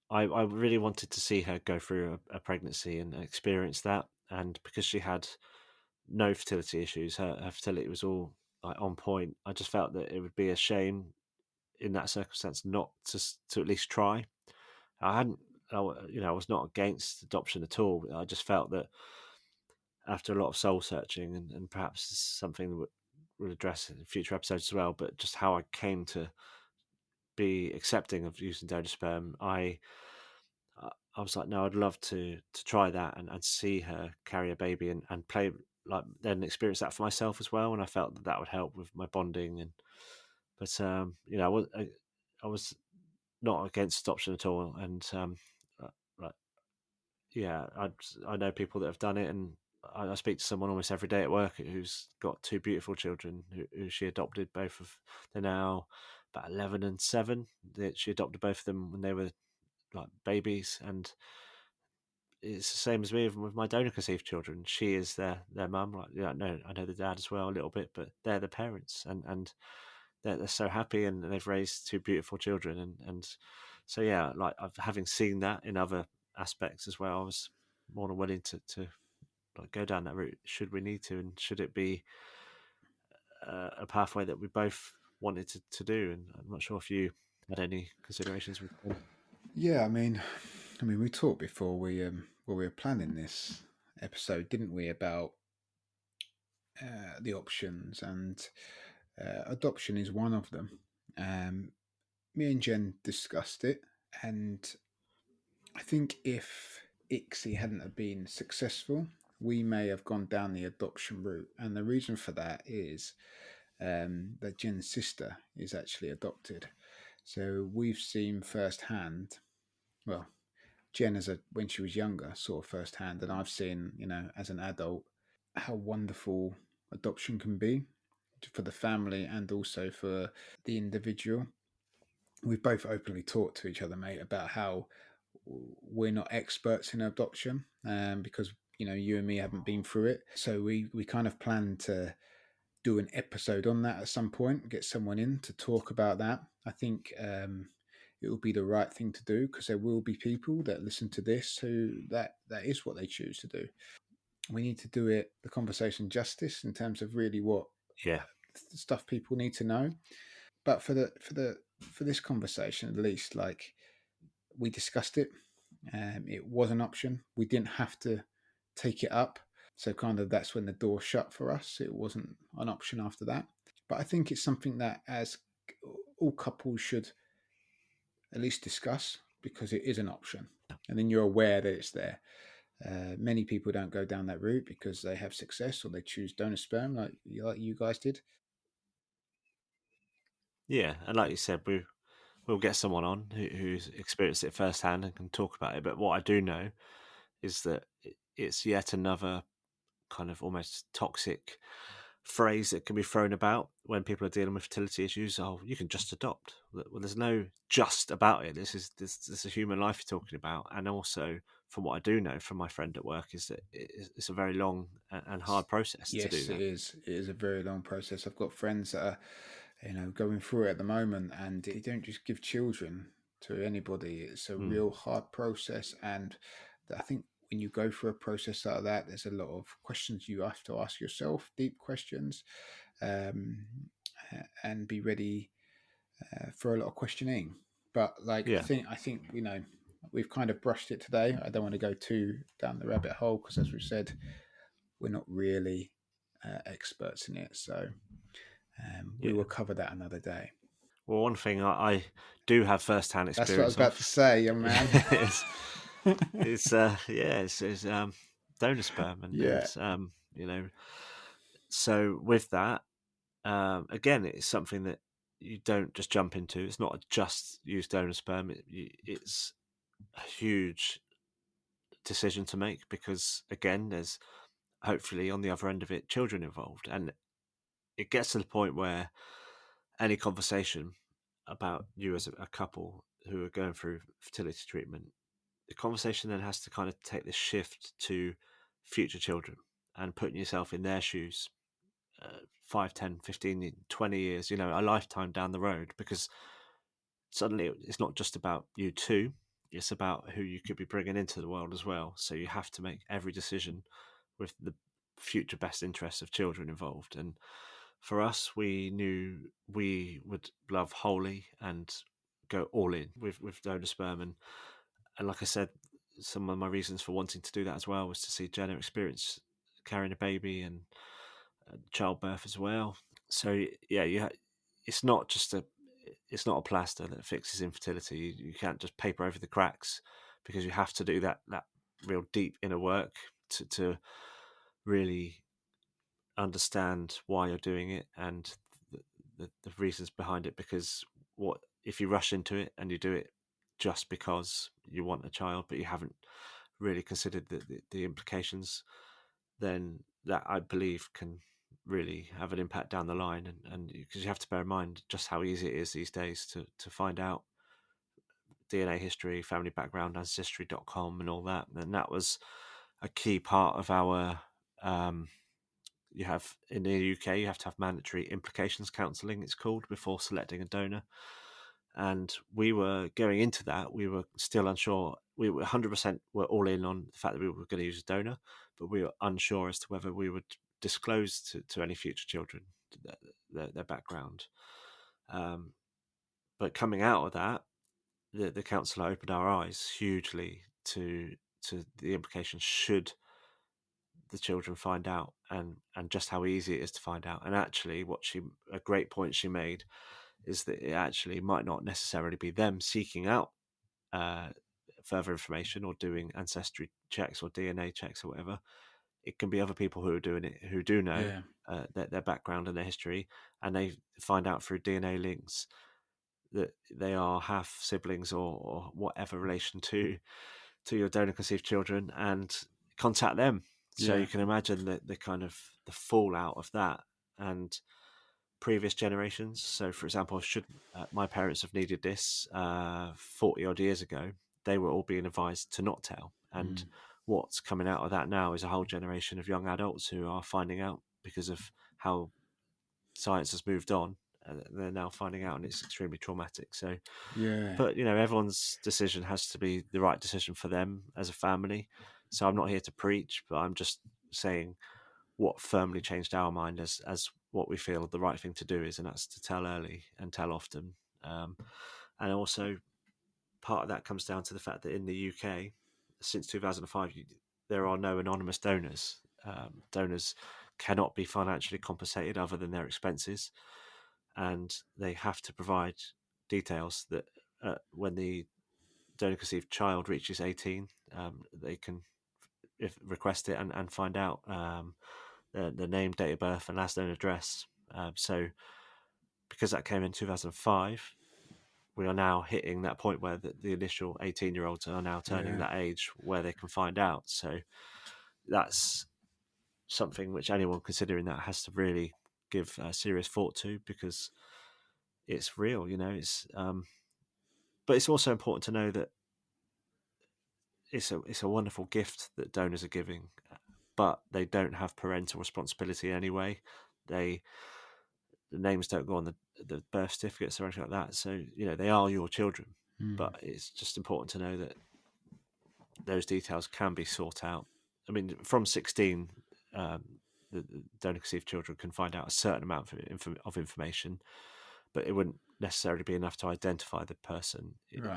I really wanted to see her go through a pregnancy and experience that. And because she had no fertility issues, her fertility was all like on point. I just felt that it would be a shame in that circumstance not to at least try. I hadn't, I was not against adoption at all. I just felt that after a lot of soul searching, and perhaps something that we'll address in future episodes as well, but just how I came to be accepting of using donor sperm, I was like, no, I'd love to try that and see her carry a baby and play, like, then experience that for myself as well. And I felt that would help with my bonding. But I was not against adoption at all. And like, yeah, I know people that have done it, and I speak to someone almost every day at work who's got two beautiful children who she adopted. Both of they're now about 11 and 7. She adopted both of them when they were like babies, and it's the same as me with my donor conceived children. She is their mum. Like, I know the dad as well a little bit, but they're the parents, and they're so happy, and they've raised two beautiful children, and so yeah, like, having seen that in other aspects as well, I was more than willing to like go down that route. Should we need to, and should it be a pathway that we both wanted to do? And I'm not sure if you had any considerations with them. Yeah, I mean, we talked before we were planning this episode, didn't we, about the options, and adoption is one of them. Me and Jen discussed it, and I think if ICSI hadn't have been successful, we may have gone down the adoption route. And the reason for that is that Jen's sister is actually adopted. So we've seen firsthand, well, Jen when she was younger, saw firsthand, and I've seen, as an adult, how wonderful adoption can be for the family and also for the individual. We've both openly talked to each other, mate, about how we're not experts in adoption, because you and me haven't been through it. So we kind of plan to do an episode on that at some point, get someone in to talk about that. I think it will be the right thing to do, because there will be people that listen to this who that is what they choose to do. We need to do the conversation justice in terms of really what stuff people need to know. But for this conversation, at least, like, we discussed it. It was an option. We didn't have to take it up. So kind of that's when the door shut for us. It wasn't an option after that. But I think it's something that, as all couples should at least discuss, because it is an option. And then you're aware that it's there. Many people don't go down that route because they have success, or they choose donor sperm like you guys did. Yeah, and like you said, we'll get someone on who's experienced it firsthand and can talk about it. But what I do know is that it's yet another kind of almost toxic phrase that can be thrown about when people are dealing with fertility issues. Oh, you can just adopt. Well, there's no just about it. This is a human life you're talking about. And also, from what I do know from my friend at work, is that it's a very long and hard process to do Yes, that. it is. It is a very long process. I've got friends that are, going through it at the moment, and they don't just give children to anybody. It's a real hard process, and I think when you go through a process like that, there's a lot of questions you have to ask yourself, deep questions, and be ready for a lot of questioning. But like, Yeah. I think we've kind of brushed it today. I don't want to go too down the rabbit hole, because, as we've said, we're not really experts in it. So we will cover that another day. Well, one thing I do have first-hand experience. That's what I was about to say, young man. it's donor sperm, and so with that, again, it's something that you don't just jump into. It's not just use donor sperm. It's a huge decision to make, because again, there's hopefully on the other end of it children involved, and it gets to the point where any conversation about you as a couple who are going through fertility treatment, the conversation then has to kind of take this shift to future children and putting yourself in their shoes, 5, 10, 15, 20 years, a lifetime down the road, because suddenly it's not just about you two, it's about who you could be bringing into the world as well. So you have to make every decision with the future best interests of children involved. And for us, we knew we would love wholly and go all in with donor sperm. And like I said, some of my reasons for wanting to do that as well was to see Jenna experience carrying a baby and childbirth as well. So yeah, it's not a plaster that fixes infertility. You can't just paper over the cracks, because you have to do that real deep inner work to really understand why you're doing it and the reasons behind it. Because what if you rush into it and you do it just because you want a child, but you haven't really considered the implications, then that, I believe, can really have an impact down the line. And because you have to bear in mind just how easy it is these days to find out DNA history, family background, ancestry.com and all that. And that was a key part of our you have in the UK, you have to have mandatory implications counselling, it's called, before selecting a donor. And we were going into that, we were still unsure. We were 100% were all in on the fact that we were going to use a donor, but we were unsure as to whether we would disclose to any future children their background. But coming out of that, the counsellor opened our eyes hugely to the implications should the children find out, and just how easy it is to find out. And actually, a great point she made is that it actually might not necessarily be them seeking out further information or doing ancestry checks or DNA checks or whatever. It can be other people who are doing it, who do know their background and their history, and they find out through DNA links that they are half siblings or whatever relation to your donor conceived children, and contact them. So you can imagine the kind of the fallout of that and previous generations. So, for example, should my parents have needed this 40 odd years ago, they were all being advised to not tell. And what's coming out of that now is a whole generation of young adults who are finding out because of how science has moved on. They're now finding out, and it's extremely traumatic. So, but everyone's decision has to be the right decision for them as a family. So I'm not here to preach, but I'm just saying what firmly changed our mind as what we feel the right thing to do is, and that's to tell early and tell often. And also, part of that comes down to the fact that in the UK, since 2005, there are no anonymous donors. Donors cannot be financially compensated other than their expenses, and they have to provide details that when the donor conceived child reaches 18, they can request it and find out the name, date of birth, and last known address. So, because that came in 2005, we are now hitting that point where the initial 18-year-olds are now turning that age where they can find out. So, that's something which anyone considering that has to really give serious thought to, because it's real, It's but it's also important to know that it's a wonderful gift that donors are giving, but they don't have parental responsibility anyway. The names don't go on the birth certificates or anything like that. So, they are your children, but it's just important to know that those details can be sought out. I mean, from 16, the donor conceived children can find out a certain amount of information, but it wouldn't necessarily be enough to identify the person.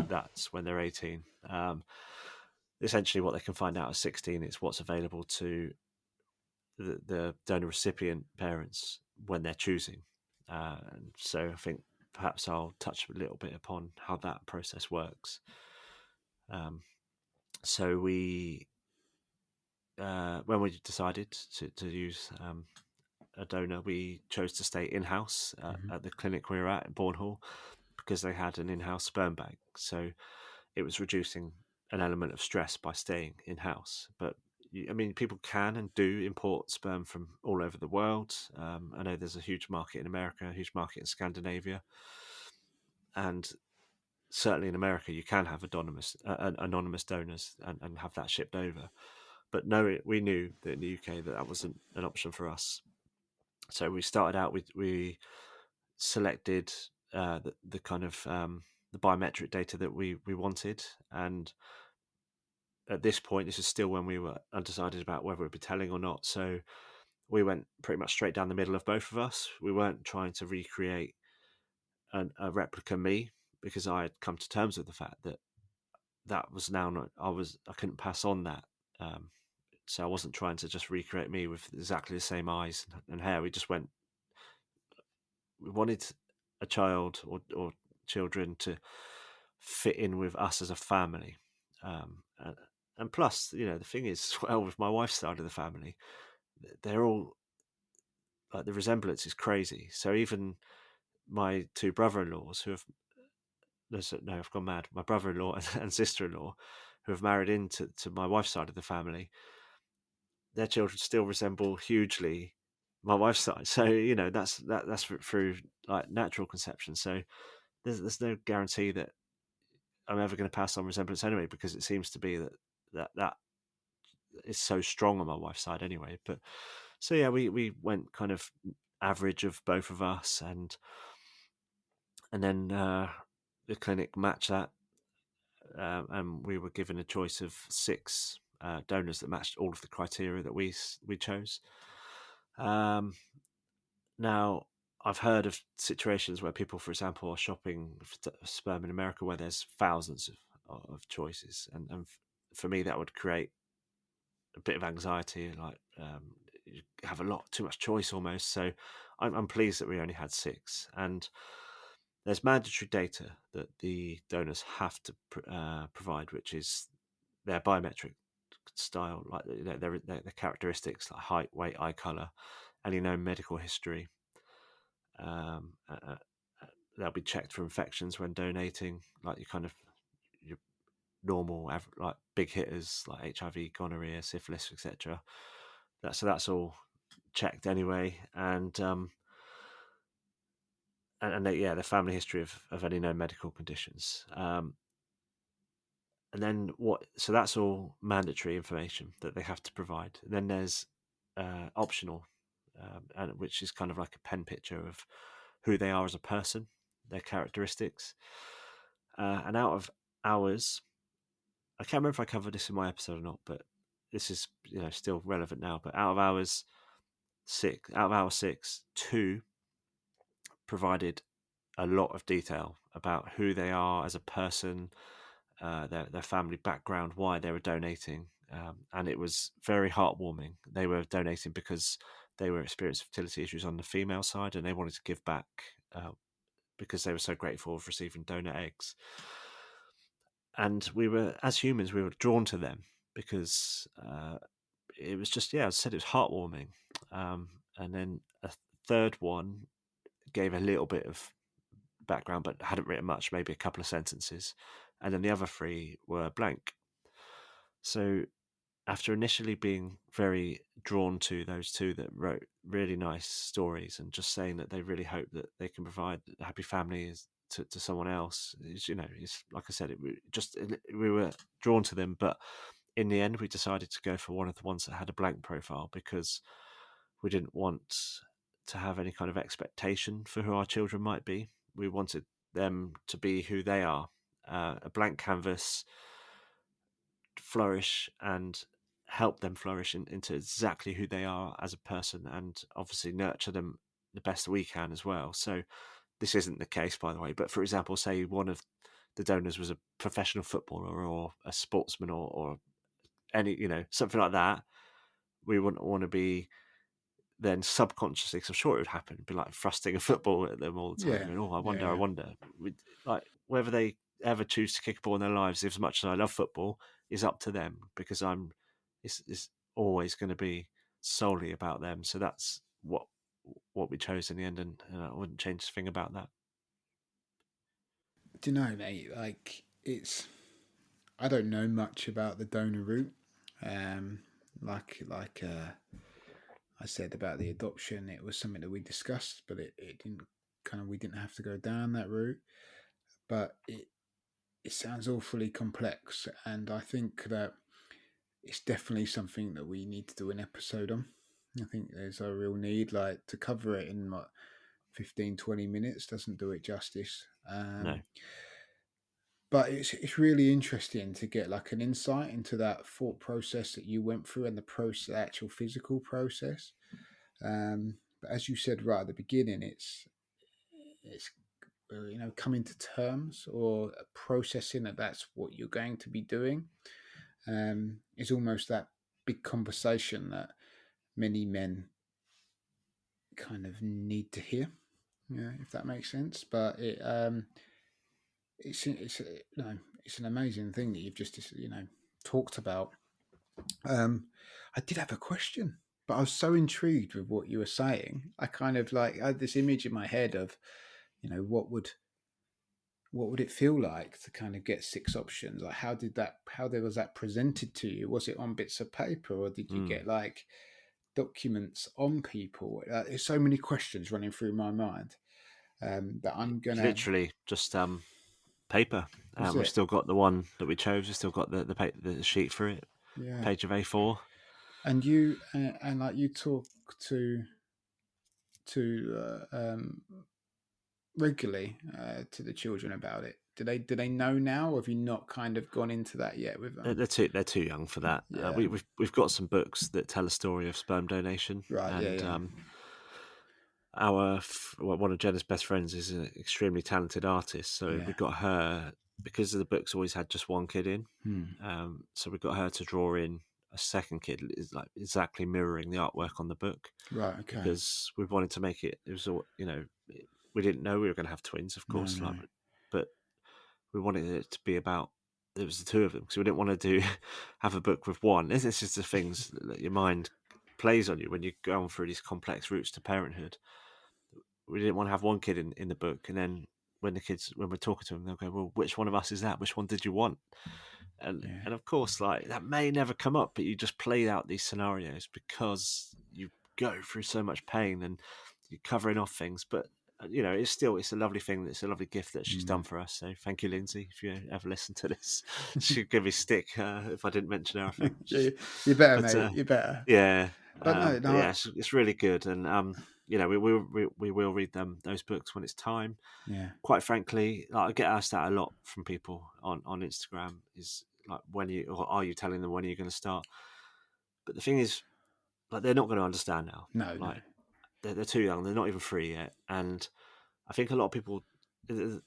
That's when they're 18. Essentially, what they can find out at 16 is what's available to the donor recipient parents when they're choosing. And so I think perhaps I'll touch a little bit upon how that process works. So we, when we decided to use a donor, we chose to stay in-house at the clinic we were at in Bourne Hall, because they had an in-house sperm bank. So it was reducing an element of stress by staying in house. But I mean, people can and do import sperm from all over the world. I know there's a huge market in America, a huge market in Scandinavia, and certainly in America, you can have anonymous donors and have that shipped over. But no, we knew that in the UK that wasn't an option for us. So we started out. We selected the kind of the biometric data that we wanted, and at this point, this is still when we were undecided about whether we'd be telling or not. So we went pretty much straight down the middle of both of us. We weren't trying to recreate a replica me, because I had come to terms with the fact that that was now not, I couldn't pass on that. So I wasn't trying to just recreate me with exactly the same eyes and hair. We wanted a child or children to fit in with us as a family. And plus, the thing is, well, with my wife's side of the family, they're all like, the resemblance is crazy. So even my two brother-in-laws I've gone mad. My brother-in-law and sister-in-law, who have married into my wife's side of the family, their children still resemble hugely my wife's side. So that's through like natural conception. So there's no guarantee that I'm ever going to pass on resemblance anyway, because it seems to be that is so strong on my wife's side anyway. But so yeah, we went kind of average of both of us, and then the clinic matched that, and we were given a choice of 6 donors that matched all of the criteria that we chose. Now, I've heard of situations where people, for example, are shopping for sperm in America, where there's thousands of choices, and for me that would create a bit of anxiety, like you have too much choice almost. So I'm pleased that we only had 6, and there's mandatory data that the donors have to provide, which is their biometric style, like their characteristics, like height, weight, eye color, any known medical history. They'll be checked for infections when donating, like your normal, like big hitters like HIV, gonorrhea, syphilis, etc. That's all checked anyway, and the family history of any known medical conditions. And then so that's all mandatory information that they have to provide. And then there's optional, and which is kind of like a pen picture of who they are as a person, their characteristics. And out of hours, I can't remember if I covered this in my episode or not, but this is still relevant now. But out of hour 6, 2 provided a lot of detail about who they are as a person, their family background, why they were donating, and it was very heartwarming. They were donating because they were experiencing fertility issues on the female side, and they wanted to give back because they were so grateful for receiving donor eggs. And as humans, we were drawn to them because it was just, as I said, it was heartwarming. And then a third one gave a little bit of background, but hadn't written much, maybe a couple of sentences. And then the other 3 were blank. So after initially being very drawn to those 2 that wrote really nice stories and just saying that they really hope that they can provide a happy family to someone else, it's like I said, we were drawn to them. But in the end, we decided to go for one of the ones that had a blank profile, because we didn't want to have any kind of expectation for who our children might be. We wanted them to be who they are, a blank canvas, flourish and help them flourish into exactly who they are as a person, and obviously nurture them the best we can as well. So this isn't the case, by the way, but for example, say one of the donors was a professional footballer or a sportsman or any, something like that, we wouldn't want to be then subconsciously, because I'm sure it would happen, be like thrusting a football at them all the time, going, I wonder. Like, whether they ever choose to kick a ball in their lives, as much as I love football, is up to them, because it's always going to be solely about them. So that's what we chose in the end, and I wouldn't change a thing about that. Do you know, mate? Like, it's I don't know much about the donor route. Like I said about the adoption, it was something that we discussed, but it didn't we didn't have to go down that route. But it sounds awfully complex, and I think that it's definitely something that we need to do an episode on. I think there's a real need, like, to cover it in like 15, 20 minutes doesn't do it justice. No. But it's really interesting to get like an insight into that thought process that you went through and the actual physical process. But as you said right at the beginning, it's coming to terms or processing that that's what you're going to be doing. Is almost that big conversation that many men kind of need to hear. Yeah, if that makes sense. But it's an amazing thing that you've just talked about. I did have a question, but I was so intrigued with what you were saying. I kind of like I had this image in my head of, what would it feel like to kind of get 6 options? Like, how was that presented to you? Was it on bits of paper, or did you get like documents on people? There's so many questions running through my mind that I'm gonna literally just paper. We've still got the one that we chose. We've still got the sheet for it. Yeah. Page of A4. And you and like you talk to regularly to the children about it. Do they know now, or have you not kind of gone into that yet with them? They're too young for that. Yeah. We've got some books that tell a story of sperm donation, Right. and Yeah. one of Jenna's best friends is an extremely talented artist, so Yeah. we got her, because the books always had just one kid in. So we got her to draw in a second kid, is like exactly mirroring the artwork on the book. Right. Okay. Because we wanted to make it. It was all, we didn't know we were going to have twins, of course. No. But we wanted it to be about. It was the two of them, because we didn't want to have a book with one. This is the things that your mind plays on you when you go on through these complex routes to parenthood. We didn't want to have one kid in the book, and then when we're talking to them, they'll go, "Well, which one of us is that? Which one did you want?" And of course, like, that may never come up, but you just play out these scenarios because you go through so much pain and you're covering off things. But it's a lovely thing. It's a lovely gift that she's done for us. So thank you, Lindsay. If you ever listen to this, she'd give me stick if I didn't mention her, I think. You better, mate. You better. Yeah. But no. Yeah, it's really good, and we will read those books when it's time. Yeah. Quite frankly, like, I get asked that a lot from people on Instagram, is like, are you telling them when are you going to start? But the thing is, like, they're not going to understand now. No. Like, they're too young. They're not even 3 yet, and I think a lot of people,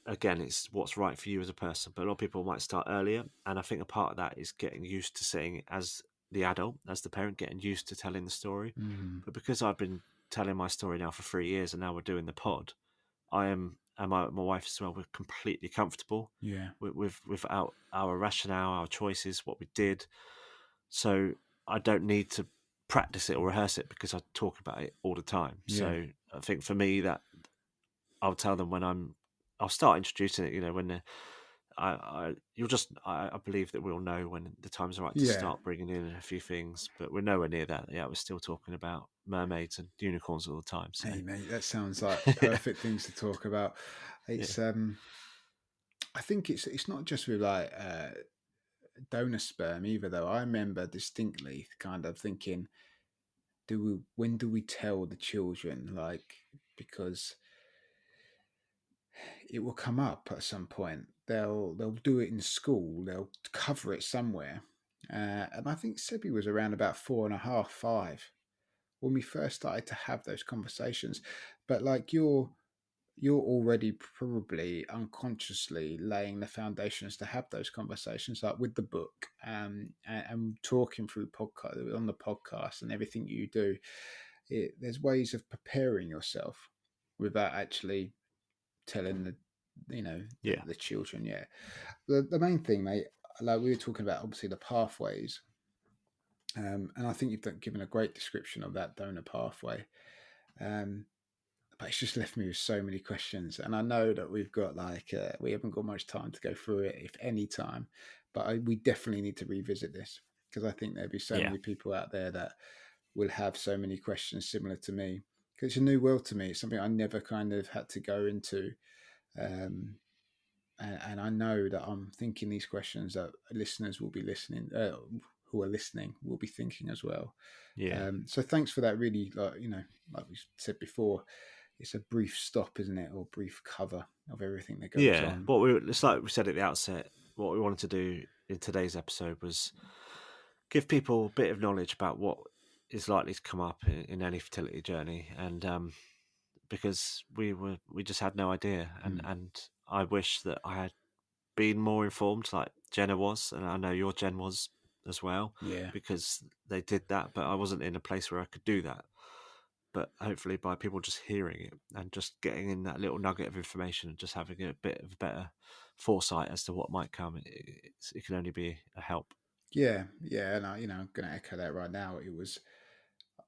again, it's what's right for you as a person, but a lot of people might start earlier, and I think a part of that is getting used to saying, as the adult, as the parent, getting used to telling the story. But because I've been telling my story now for 3 years, and now we're doing the pod, I am, and my wife as well, we're completely comfortable with our rationale, our choices, what we did. So I don't need to practice it or rehearse it, because I talk about it all the time. So I think for me, that I'll tell them when I'll start introducing it, when I believe that we'll know when the time's right to start bringing in a few things, but we're nowhere near that. Yeah, we're still talking about mermaids and unicorns all the time. So. Hey, mate, that sounds like perfect things to talk about. It's I think it's not just with like donor sperm either, though. I remember distinctly kind of thinking, when do we tell the children? Like, because it will come up at some point. They'll do it in school. They'll cover it somewhere. And I think Sebi was around about 4.5, 5 when we first started to have those conversations. But like you're already probably unconsciously laying the foundations to have those conversations, like with the book, and talking through on the podcast and everything you do. There's ways of preparing yourself without actually telling the children. The main thing, mate, like we were talking about, obviously the pathways, and I think you've given a great description of that donor pathway, but it's just left me with so many questions, and I know that we've got we haven't got much time to go through it, if any time, But we definitely need to revisit this, because I think there'll be so many people out there that will have so many questions similar to me. Because it's a new world to me. It's something I never kind of had to go into. And I know that I'm thinking these questions that listeners will be listening, who are listening, will be thinking as well. So thanks for that. Really, like we said before, it's a brief stop, isn't it, or brief cover of everything that goes on. It's like we said at the outset. What we wanted to do in today's episode was give people a bit of knowledge about what is likely to come up in any fertility journey, and because we just had no idea, and I wish that I had been more informed, like Jenna was, and I know your Jen was as well. Because they did that, but I wasn't in a place where I could do that. But hopefully, by people just hearing it and just getting in that little nugget of information and just having a bit of better foresight as to what might come, it can only be a help. Yeah, and I'm going to echo that right now.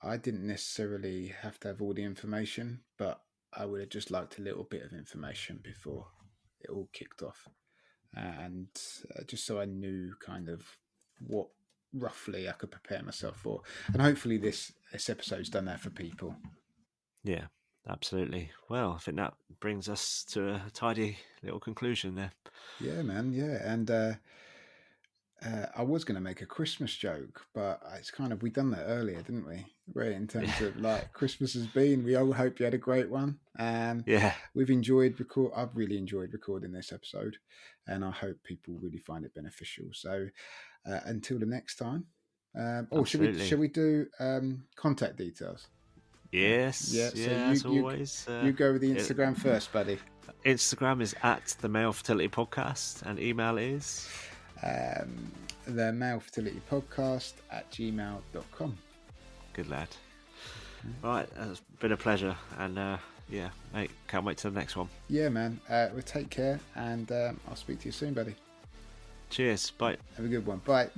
I didn't necessarily have to have all the information, but I would have just liked a little bit of information before it all kicked off, and just so I knew kind of what roughly I could prepare myself for. And hopefully this episode's done that for people. Yeah, absolutely. Well, I think that brings us to a tidy little conclusion there. Yeah, man. Yeah, and I was going to make a Christmas joke, but it's kind of, we done that earlier, didn't we? Right, in terms of like Christmas has been. We all hope you had a great one, and we've enjoyed I've really enjoyed recording this episode, and I hope people really find it beneficial. So until the next time, should we do contact details? Yes. Yeah. So as always, you go with the Instagram first, buddy. Instagram is at the Male Fertility Podcast, and email is the Male Fertility Podcast @gmail.com. Good lad. Right, it's been a pleasure, and mate, can't wait till the next one. Yeah, man. Well, take care, and I'll speak to you soon, buddy. Cheers. Bye. Have a good one. Bye.